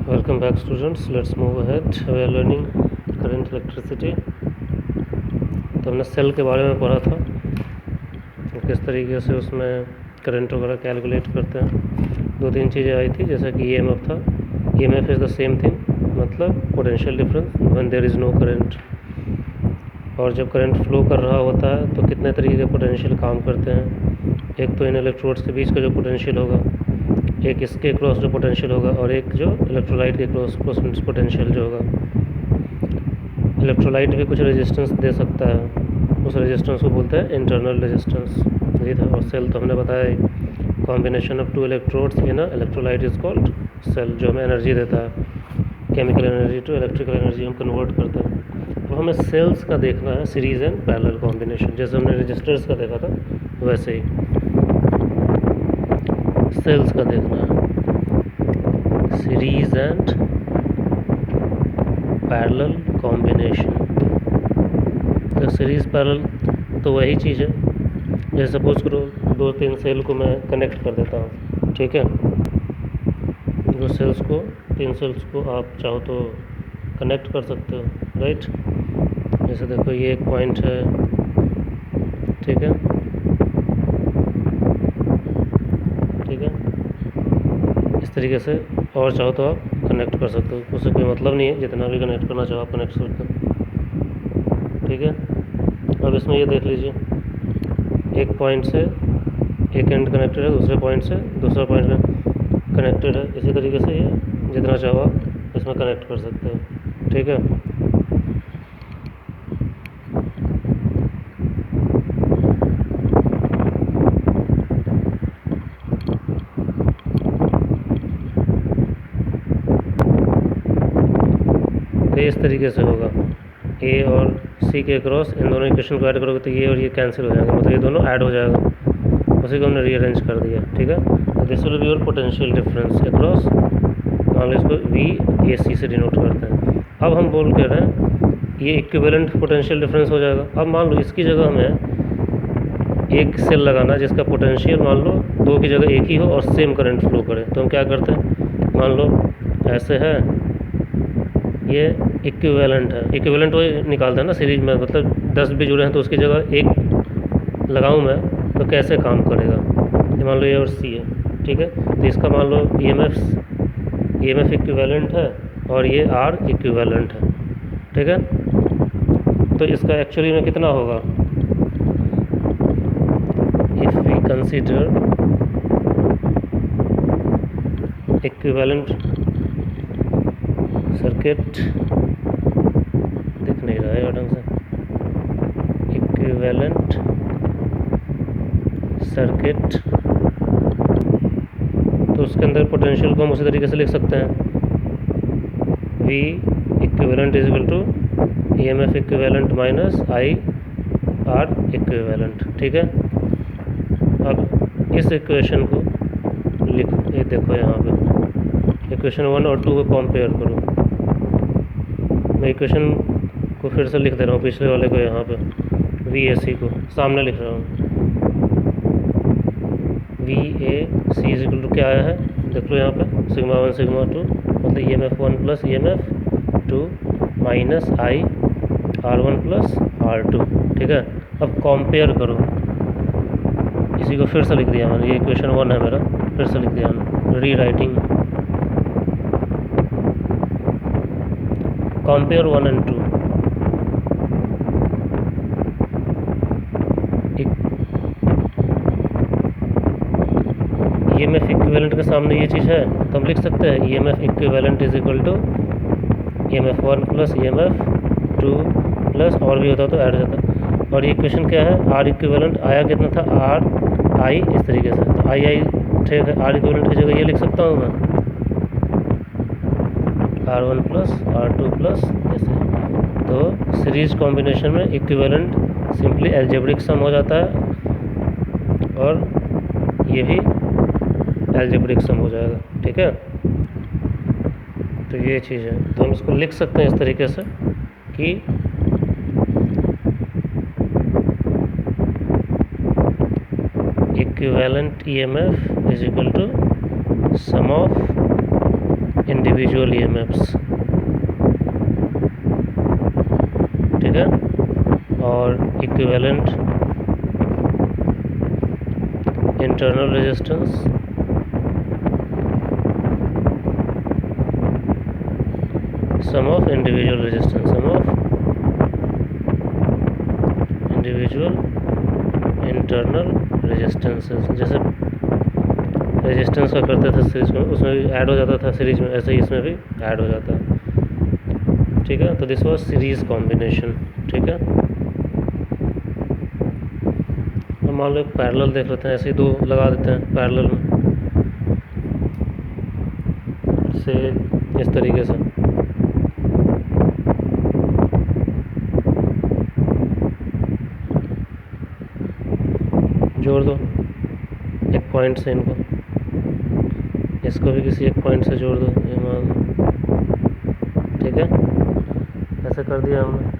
Welcome back students, let's move ahead. We are learning current electricity. तो हमने cell के बारे में पढ़ा था, किस तरीके से उसमें करंट वगैरह कैलकुलेट करते हैं। दो तीन चीज़ें आई थी, जैसा कि EMF था। EMF is the same thing, मतलब potential difference when there is no current. और जब करंट फ्लो कर रहा होता है तो कितने तरीके के पोटेंशियल काम करते हैं। एक तो इन इलेक्ट्रोड्स के बीच का जो पोटेंशियल होगा, एक इसके क्रॉस जो पोटेंशियल होगा, और एक जो इलेक्ट्रोलाइट के क्रॉस पोटेंशियल जो होगा। इलेक्ट्रोलाइट भी कुछ रेजिस्टेंस दे सकता है, उस रेजिस्टेंस को बोलते हैं इंटरनल रेजिस्टेंस। यही था। और सेल तो हमने बताया, combination of two electrodes in a electrolyte is called cell, जो हमें एनर्जी देता है। Chemical energy to electrical energy हम कन्वर्ट करते हैं। तो हमें सेल्स का देखना है, सीरीज़ एंड पैरेलल कॉम्बिनेशन। जैसे हमने रजिस्टर्स का देखा था, वैसे ही सेल्स का देखना है, सीरीज एंड पैरेलल कॉम्बिनेशन। तो सीरीज पैरेलल तो वही चीज़ है, जैसे सपोज करो दो तीन सेल को मैं कनेक्ट कर देता हूँ, ठीक है। दो सेल्स को, तीन सेल्स को आप चाहो तो कनेक्ट कर सकते हो, राइट। जैसे देखो ये एक पॉइंट है, ठीक है, ठीक है। इस तरीके से और चाहो तो आप कनेक्ट कर सकते हो, उससे कोई मतलब नहीं है, जितना भी कनेक्ट करना चाहो आप कनेक्ट कर सकते हो, ठीक है। अब इसमें ये देख लीजिए, एक पॉइंट से एक एंड कनेक्टेड है, दूसरे पॉइंट से दूसरा पॉइंट कनेक्टेड है। इसी तरीके से ये जितना चाहो आप इसमें कनेक्ट कर सकते हो, ठीक है। तो इस तरीके से होगा, ए और सी के क्रॉस इन दोनों इक्वेशन को ऐड करोगे तो ये और ये कैंसिल हो जाएगा, मतलब ये दोनों ऐड हो जाएगा। उसी को हमने रीअरेंज कर दिया, ठीक है। तो this will be your potential difference across, मान लो इसको VAC से डिनोट करते हैं। अब हम बोल कह रहे हैं ये इक्विवेलेंट पोटेंशियल डिफरेंस हो जाएगा। अब मान लो इसकी जगह हमें एक सेल लगाना जिसका पोटेंशियल मान लो दो की जगह एक ही हो और सेम करंट फ्लो करे, तो हम क्या करते हैं, मान लो ऐसे है, ये इक्विवेलेंट है। इक्विवेलेंट वही निकालता है ना सीरीज में, मतलब 10 भी जुड़े हैं तो उसकी जगह एक लगाऊं मैं तो कैसे काम करेगा। ये मान लो ए और सी है, ठीक है। तो इसका मान लो EMF इक्विवेलेंट है और ये R इक्विवेलेंट है, ठीक है। तो इसका एक्चुअली में कितना होगा, if we consider equivalent circuit, दिख नहीं रहा है ढंग से, इक्विवेलेंट सर्किट, तो उसके अंदर पोटेंशियल को हम उसी तरीके से लिख सकते हैं, V equivalent is equal to EMF equivalent minus IR equivalent, ठीक है। अब इस इक्वेशन को लिख, ये देखो यहाँ पे इक्वेशन 1 और 2 को कंपेयर करो। मैं इक्वेशन को फिर से लिख दे रहा हूँ, पिछले वाले को यहाँ पे VAC को सामने लिख रहा हूँ। VAC इज इक्वल टू क्या आया है, देख लो यहाँ पे, सिग्मा 1 सिग्मा 2, मतलब EMF 1 plus EMF 2 minus IR1 plus R2, ठीक है। अब कंपेयर करो, इसी को फिर से लिख दिया मैंने, ये इक्वेशन 1 है मेरा, फिर से लिख दिया मैंने, री writing. Compare 1 and 2, EMF equivalent के सामने ये चीज़ है तो हम लिख सकते हैं EMF equivalent is equal to EMF 1 plus EMF 2 plus, और भी होता तो ऐड हो जाता। और ये इक्वेशन क्या है, R इक्विवेलेंट आया कितना था, RI, इस तरीके से। तो II ठीक है, R इक्विवेलेंट की जगह ये लिख सकता हूँ मैं, R1 प्लस R2 प्लस, ऐसे। तो सीरीज कॉम्बिनेशन में इक्विवेलेंट सिंपली एल्जेब्रिक सम हो जाता है, और ये भी एल्जेब्रिक सम हो जाएगा, ठीक है। तो ये चीज़ है, तो हम इसको लिख सकते हैं इस तरीके से कि equivalent EMF is equal to sum of individual EMFs, ठीक है, और equivalent internal resistance, sum of individual resistance, sum of individual internal resistances. जैसे रेजिस्टेंस का करते थे सीरीज में, उसमें भी ऐड हो जाता था सीरीज में, ऐसे ही इसमें भी ऐड हो जाता है, ठीक है। तो दिस वाज सीरीज कॉम्बिनेशन, ठीक है। अब मान लो एक पैरेलल देख लेते हैं, ऐसे ही दो लगा देते हैं पैरेलल में, से इस तरीके से, जोड़ दो एक पॉइंट से इनको, इसको भी किसी एक पॉइंट से जोड़ दो, ये मान, ठीक है। ऐसे कर दिया हमने।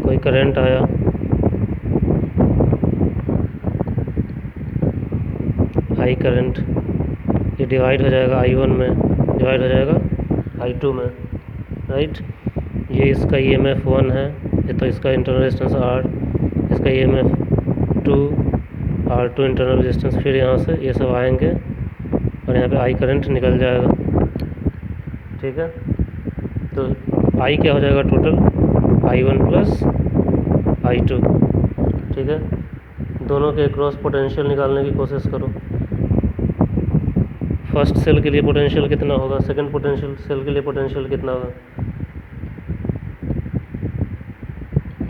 कोई करंट आया, आई करंट, ये डिवाइड हो जाएगा I1 में, डिवाइड हो जाएगा I2 में, राइट। ये इसका EMF 1 है, ये तो इसका इंटरनल रेजिस्टेंस R, इसका EMF 2, R2 इंटरनल रेजिस्टेंस, फिर यहाँ से ये सब आएंगे और यहाँ पे I करंट निकल जाएगा, ठीक है। तो I क्या हो जाएगा टोटल, I1 प्लस I2, ठीक है। दोनों के क्रॉस पोटेंशियल निकालने की कोशिश करो। फर्स्ट सेल के लिए पोटेंशियल कितना होगा, सेकंड पोटेंशियल सेल के लिए पोटेंशियल कितना होगा,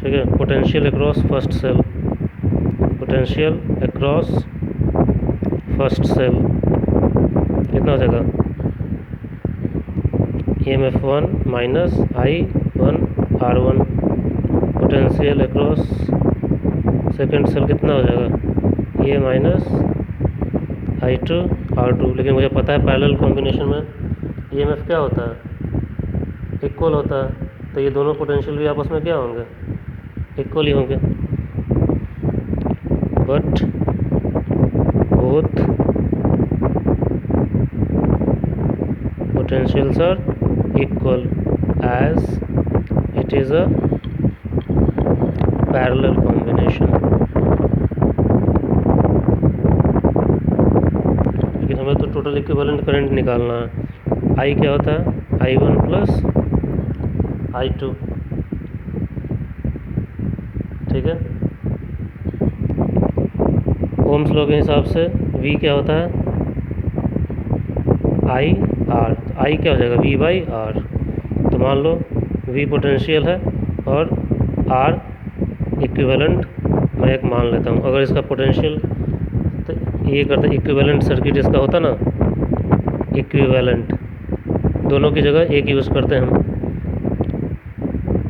ठीक है। Potential across first cell, potential across first cell कितना हो जाएगा, EMF 1 minus I1 R1, potential across second cell कितना हो जाएगा, ये माइनस I2 R2। लेकिन मुझे पता है पैरेलल कॉम्बिनेशन में EMF क्या होता है, इक्वल होता है, तो ये दोनों पोटेंशियल भी आपस में क्या होंगे, इक्वल ही होंगे, but both potentials are equal as it is a parallel combination। लेकिन हमें तो टोटल इक्विवेलेंट करंट निकालना है। I क्या होता है, I1 प्लस I2, ठीक है। ओम्स लॉ के हिसाब से V क्या होता है, IR, I क्या हो जाएगा, V बाई R। तो मान लो V पोटेंशियल है और R इक्विवेलेंट, मैं एक मान लेता हूँ। अगर इसका पोटेंशियल, तो ये करता है इक्विवेलेंट सर्किट इसका होता ना, इक्विवेलेंट, दोनों की जगह एक यूज़ करते हैं हम।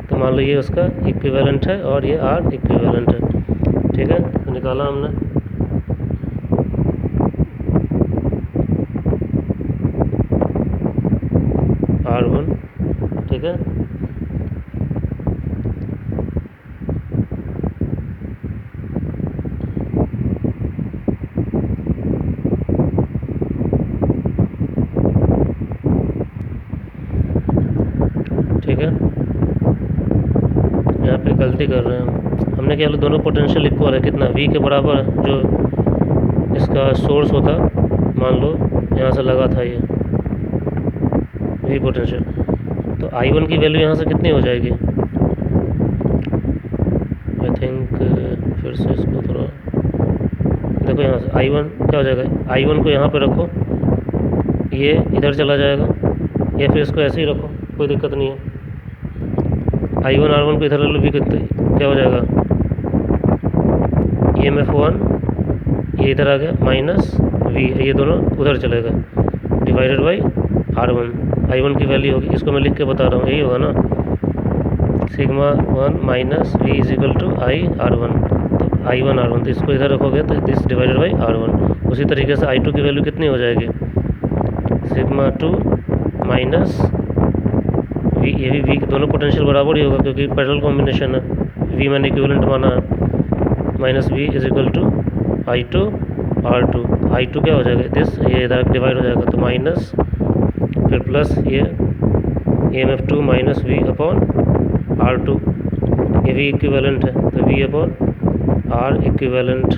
तो मान लो ये उसका इक्विवेलेंट है और ये R इक्विवेलेंट है, ठीक है। तो निकाला हमने, R1, ठीक है। ठीक है, यहाँ पे गलती कर रहे हैं हमने क्या, दोनों पोटेंशियल इक्वल है, कितना V के बराबर है, जो इसका सोर्स होता, मान लो यहाँ से लगा था ये V पोटेंशियल, तो I1 की वैल्यू यहाँ से कितनी हो जाएगी, आई थिंक फिर से इसको थोड़ा देखो, यहाँ से I1 क्या हो जाएगा, I1 को यहाँ पे रखो, ये इधर चला जाएगा, या फिर इसको ऐसे ही रखो, कोई दिक्कत नहीं है। I1 R1 को इधर ले लो, V क्या हो जाएगा, EMF 1, ये इधर आ गया, माइनस V, ये दोनों उधर चलेगा, डिवाइडेड बाई R1, I1 की वैल्यू होगी, इसको मैं लिख के बता रहा हूँ, यही होगा ना, sigma 1 minus V is equal to I/R1, तो I1 R1, तो इसको इधर रखोगे तो दिस डिवाइडेड बाई R1। उसी तरीके से I2 की वैल्यू कितनी हो जाएगी, सिग्मा 2 माइनस V, ये भी V, दोनों पोटेंशियल बराबर ही होगा क्योंकि पैरेलल कॉम्बिनेशन है, V मैंने इक्विवेलेंट माना है, minus V is equal to I2 R2। I2 क्या हो जाएगा, दिस ये इधर डिवाइड हो जाएगा तो माइनस, फिर प्लस ये EMF2 minus V upon R2, ये V इक्विवेलेंट है तो V अपॉन R इक्विवेलेंट।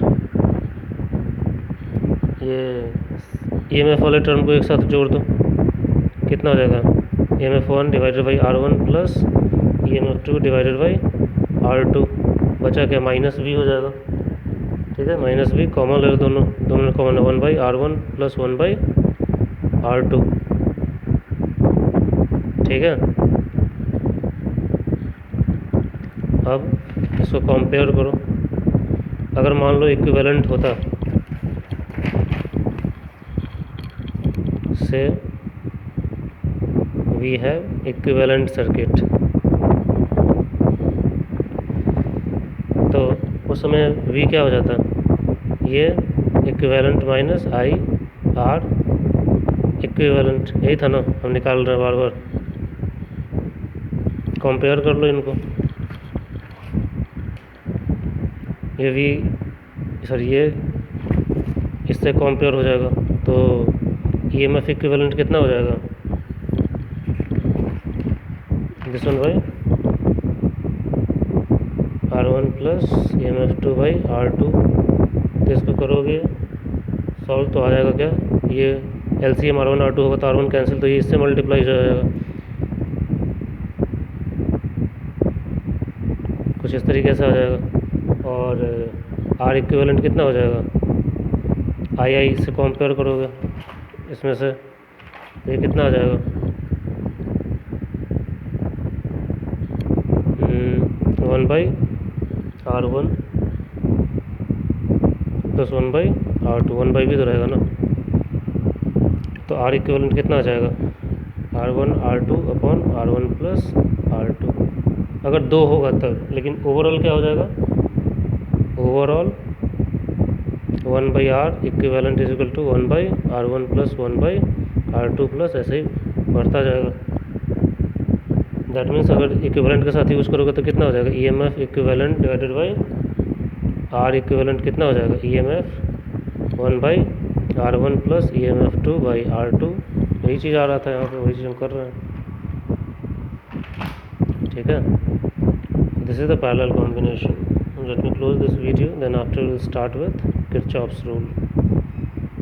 ये EMF वाले टर्म को एक साथ जोड़ दो, कितना हो जाएगा, EMF1 divided by R1 plus EMF2 divided by R2, बचा क्या, माइनस V हो जाएगा। ठीक है, माइनस V कॉमन ले लो, दोनों कॉमन है, 1 by R1 plus 1 by R2। ठीक है, अब इसको कंपेयर करो, अगर मान लो इक्विवेलेंट होता से वी हैव इक्विवेलेंट सर्किट, तो उस समय V क्या हो जाता, ये equivalent minus I R equivalent, यही था ना, हम निकाल रहे हैं बार बार। कंपेयर कर लो इनको, ये V सर ये इससे कंपेयर हो जाएगा तो EMF इक्विवेलेंट कितना हो जाएगा, this one by R1 plus EMF2 by R2, तो इसको करोगे सॉल्व तो आ जाएगा क्या, ये LCM R1 R2 होगा तो R1 कैंसिल, तो ये इससे मल्टीप्लाई हो जाएगा, कुछ इस तरीके से आ जाएगा। और R इक्विवेलेंट कितना हो जाएगा, I से कंपेयर करोगे इसमें से, तो ये कितना आ जाएगा, 1 by R1 plus 1 by R2, 1 by भी तो रहेगा ना, तो R इक्विवेलेंट कितना आ जाएगा, R1 R2 upon R1 plus R2, अगर 2 होगा तब, लेकिन ओवरऑल क्या हो जाएगा, overall 1 by R equivalent is equal to 1 by R1 plus 1 by R2 plus ऐसे ही बढ़ता जाएगा। दैट मीन्स अगर इक्विवेलेंट के साथ यूज़ करोगे तो कितना हो जाएगा, EMF equivalent divided by R equivalent कितना हो जाएगा, EMF 1 by R1 plus EMF2 by R2, वही चीज़ आ रहा था यहाँ पे, वही चीज़ हम कर रहे हैं। ठीक है, this is the parallel combination. Let me close this video, then after we'll start with Kirchhoff's rule.